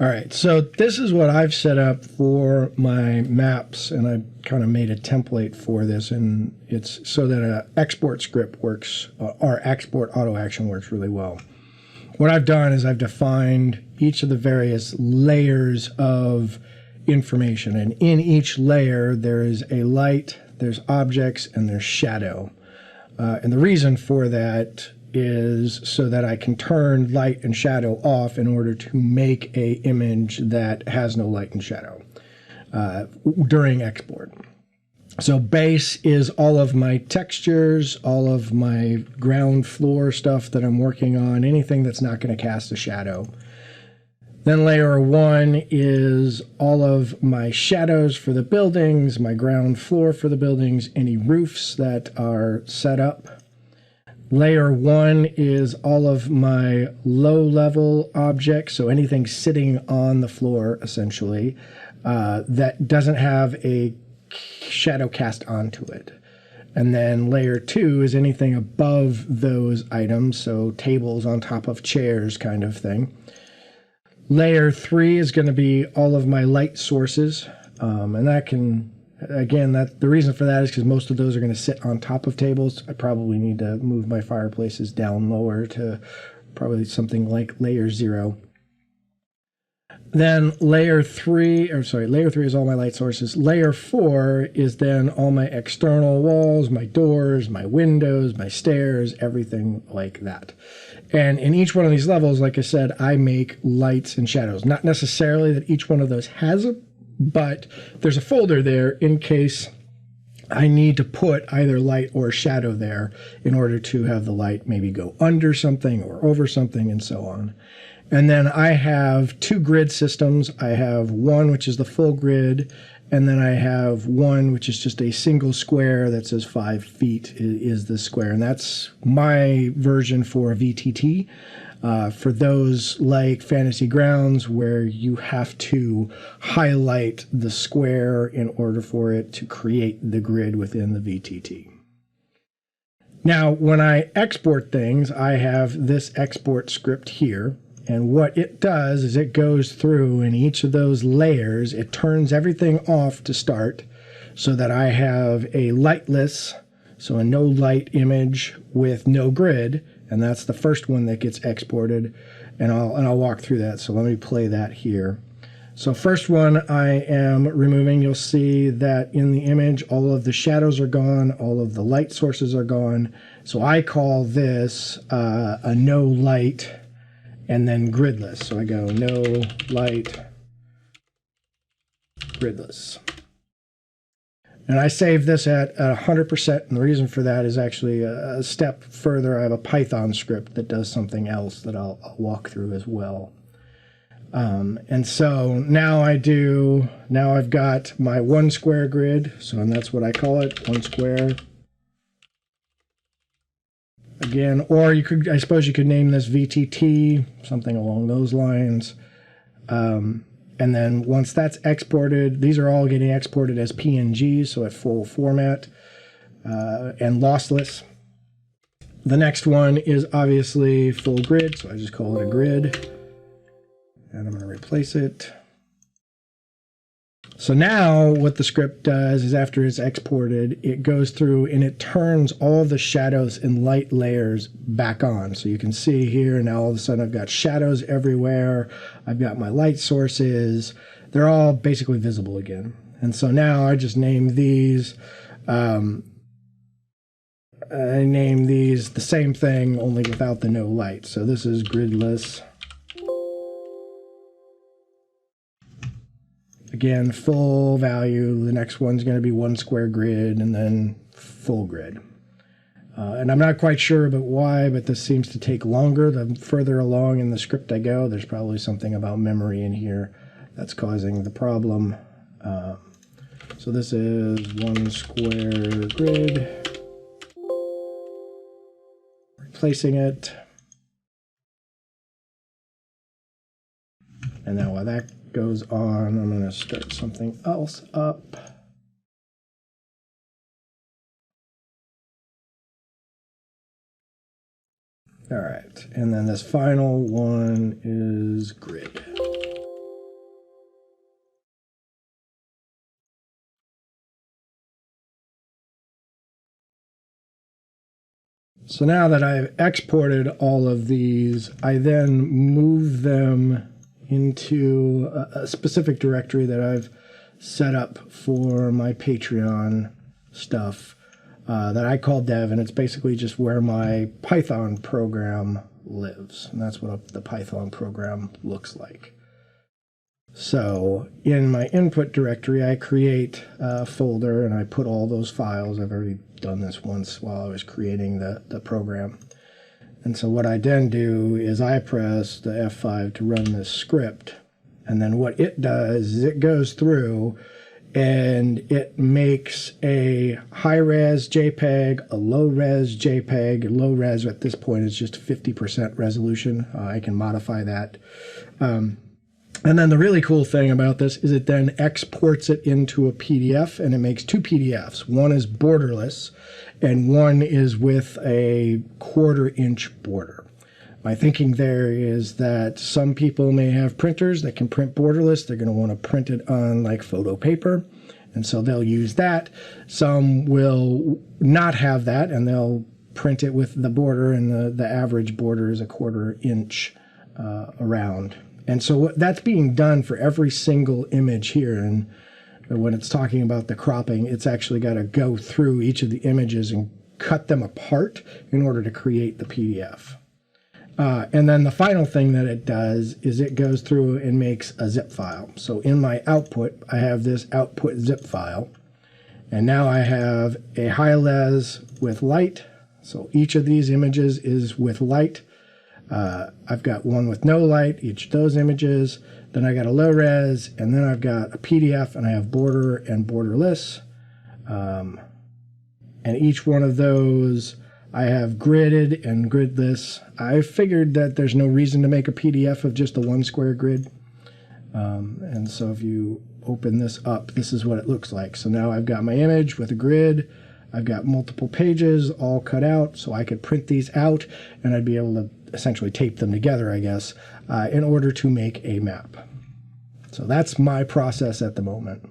All right, so this is what I've set up for my maps, and I kind of made a template for this, and it's so that an export script works, or export auto action works really well. What I've done is I've defined each of the various layers of information, and in each layer there is a light, there's objects, and there's shadow. And the reason for that is so that I can turn light and shadow off in order to make a image that has no light and shadow during export. So base is all of my textures, all of my ground floor stuff that I'm working on, anything that's not going to cast a shadow. Then layer 1 is all of my shadows for the buildings, my ground floor for the buildings, any roofs that are set up. Layer 1 is all of my low-level objects, so anything sitting on the floor, essentially, that doesn't have a shadow cast onto it. And then layer 2 is anything above those items, so tables on top of chairs kind of thing. Layer 3 is going to be all of my light sources, and that can... Again, the reason for that is because most of those are going to sit on top of tables. I probably need to move my fireplaces down lower to probably something like layer 0. Then layer 3 is all my light sources. Layer 4 is then all my external walls, my doors, my windows, my stairs, everything like that. And in each one of these levels, like I said, I make lights and shadows. Not necessarily that each one of those has a, but there's a folder there in case I need to put either light or shadow there in order to have the light maybe go under something or over something and so on. And then I have 2 grid systems. I have one which is the full grid, and then I have one which is just a single square that says 5 feet is the square. And that's my version for a VTT. For those like Fantasy Grounds where you have to highlight the square in order for it to create the grid within the VTT. Now, when I export things, I have this export script here. And what it does is it goes through in each of those layers, it turns everything off to start so that I have a lightless, so a no light image with no grid. And that's the first one that gets exported, and I'll walk through that. So let me play that here. So first one I am removing, you'll see that in the image all of the shadows are gone, all of the light sources are gone. So I call this a no light and then gridless. So I go no light, gridless. And I save this at 100%, and the reason for that is actually a step further. I have a Python script that does something else that I'll walk through as well. And so now I've got my 1 square grid, and that's what I call it, 1 square. Again, or I suppose you could name this VTT, something along those lines. And then once that's exported, these are all getting exported as PNGs, so at full format and lossless. The next one is obviously full grid, so I just call it a grid. And I'm going to replace it. So now what the script does is after it's exported, it goes through and it turns all the shadows and light layers back on. So you can see here now all of a sudden I've got shadows everywhere. I've got my light sources. They're all basically visible again. And so now I just name these. I name these the same thing only without the no light. So this is gridless. Again, full value. The next one's going to be 1 square grid and then full grid. And I'm not quite sure about why, but this seems to take longer. The further along in the script I go, there's probably something about memory in here that's causing the problem. So this is 1 square grid. Replacing it. And now while that goes on, I'm going to start something else up. All right, and then this final one is grid. So now that I've exported all of these, I then move them into a specific directory that I've set up for my Patreon stuff that I call dev, and it's basically just where my Python program lives. And that's what the Python program looks like. So in my input directory, I create a folder and I put all those files. I've already done this once while I was creating the program. And so what I then do is I press the F5 to run this script. And then what it does is it goes through and it makes a high-res JPEG, a low-res JPEG. Low-res at this point is just 50% resolution. I can modify that. And then the really cool thing about this is it then exports it into a PDF, and it makes two PDFs. One is borderless, and one is with a 1/4-inch border. My thinking there is that some people may have printers that can print borderless. They're going to want to print it on like photo paper, and so they'll use that. Some will not have that, and they'll print it with the border, and the average border is a 1/4-inch around. And so that's being done for every single image here. And when it's talking about the cropping, it's actually got to go through each of the images and cut them apart in order to create the PDF. And then the final thing that it does is it goes through and makes a zip file. So in my output, I have this output zip file. And now I have a high-res with light. So each of these images is with light. I've got one with no light, each of those images. Then I got a low res, and then I've got a PDF, and I have border and borderless. And each one of those I have gridded and gridless. I figured that there's no reason to make a PDF of just the one square grid. And so if you open this up, this is what it looks like. So now I've got my image with a grid. I've got multiple pages all cut out, so I could print these out, and I'd be able to essentially tape them together, I guess, in order to make a map. So that's my process at the moment.